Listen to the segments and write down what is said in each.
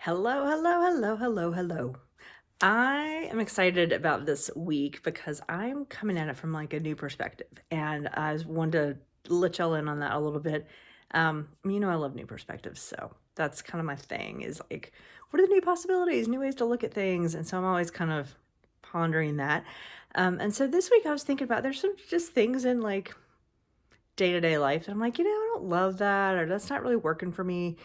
Hello, hello, hello, hello, hello. I am excited about this week because I'm coming at it from like a new perspective. And I just wanted to let y'all in on that a little bit. I love new perspectives. So that's kind of my thing is like, what are the new possibilities, new ways to look at things? And so I'm always kind of pondering that. And so this week I was thinking about there's some just things in like day to day life that I'm like, I don't love that, or that's not really working for me.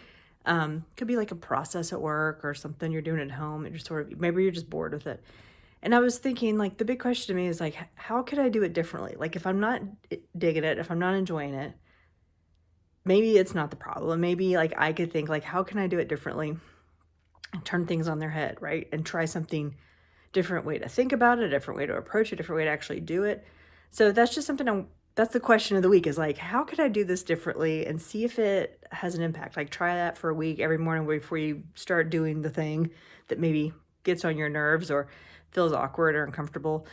Could be like a process at work or something you're doing at home. You're just sort of, maybe you're just bored with it. And I was thinking, like, the big question to me is like, how could I do it differently? Like, if I'm not digging it, if I'm not enjoying it, maybe it's not the problem. Maybe like I could think like, how can I do it differently and turn things on their head, right? And try something different way to think about it, a different way to approach it, a different way to actually do it. So that's just something that's the question of the week is like, how could I do this differently and see if it has an impact? Like try that for a week every morning before you start doing the thing that maybe gets on your nerves or feels awkward or uncomfortable.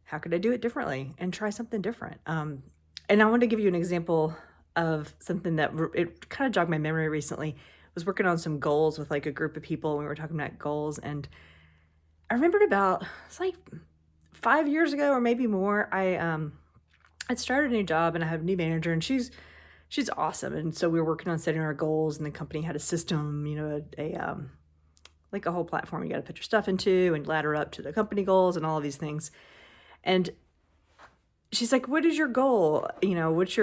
How could I do it differently and try something different? And I want to give you an example of something that it kind of jogged my memory recently. I was working on some goals with like a group of people and we were talking about goals, and I remembered it's like 5 years ago or maybe more. I'd started a new job and I have a new manager, and she's awesome. And so we were working on setting our goals, and the company had a system, like a whole platform you got to put your stuff into and ladder up to the company goals and all of these things. And she's like, "What is your goal? What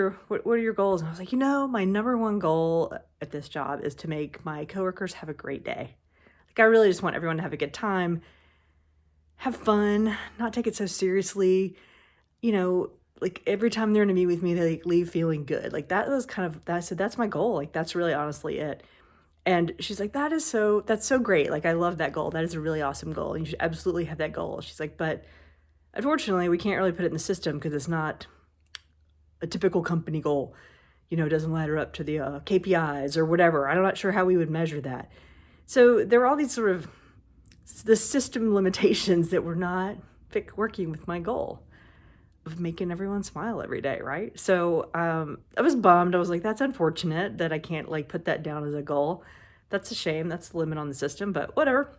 are your goals?" And I was like, my number one goal at this job is to make my coworkers have a great day. Like I really just want everyone to have a good time, have fun, not take it so seriously. Like every time they're gonna meet with me, they like leave feeling good. Like that was kind of that. I said, that's my goal. Like that's really honestly it. And she's like, that's so great. Like I love that goal. That is a really awesome goal. And you should absolutely have that goal. She's like, but unfortunately, we can't really put it in the system because it's not a typical company goal. It doesn't ladder up to the KPIs or whatever. I'm not sure how we would measure that. So there were all these sort of the system limitations that were not working with my goal of making everyone smile every day, right? So I was bummed. I was like, that's unfortunate that I can't like put that down as a goal. That's a shame. That's the limit on the system, but whatever.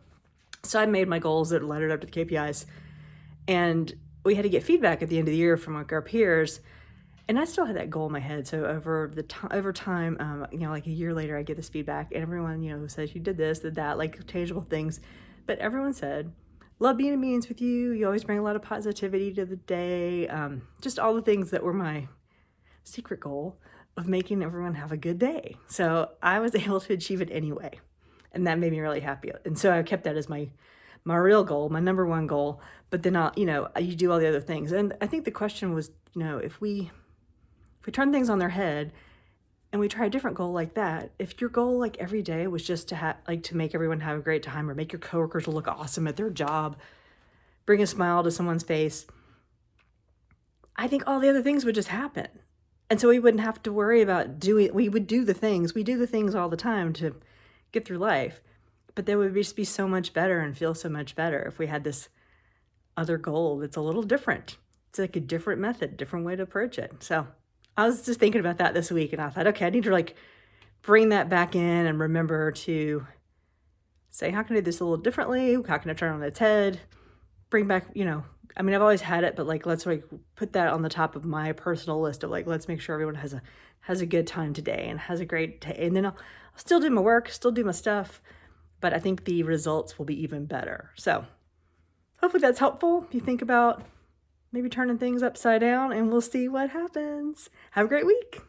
So I made my goals that laddered up to the KPIs, and we had to get feedback at the end of the year from like our peers. And I still had that goal in my head. So over time, like a year later, I get this feedback, and everyone, says you did this, did that, like tangible things. But everyone said, love being in meetings with you. You always bring a lot of positivity to the day. Just all the things that were my secret goal of making everyone have a good day. So I was able to achieve it anyway. And that made me really happy. And so I kept that as my real goal, my number one goal. But then you do all the other things. And I think the question was, if we turn things on their head and we try a different goal like that, if your goal like every day was just to to make everyone have a great time or make your coworkers look awesome at their job, bring a smile to someone's face, I think all the other things would just happen. And so we wouldn't have to worry about we would do the things. We do the things all the time to get through life. But they would just be so much better and feel so much better if we had this other goal that's a little different. It's like a different method, different way to approach it. So I was just thinking about that this week, and I thought, okay, I need to like bring that back in and remember to say, how can I do this a little differently? How can I turn it on its head? Bring back, I've always had it, but like, let's like put that on the top of my personal list of like, let's make sure everyone has a good time today and has a great day. And then I'll still do my work, still do my stuff, but I think the results will be even better. So hopefully that's helpful. You think about maybe turning things upside down, and we'll see what happens. Have a great week.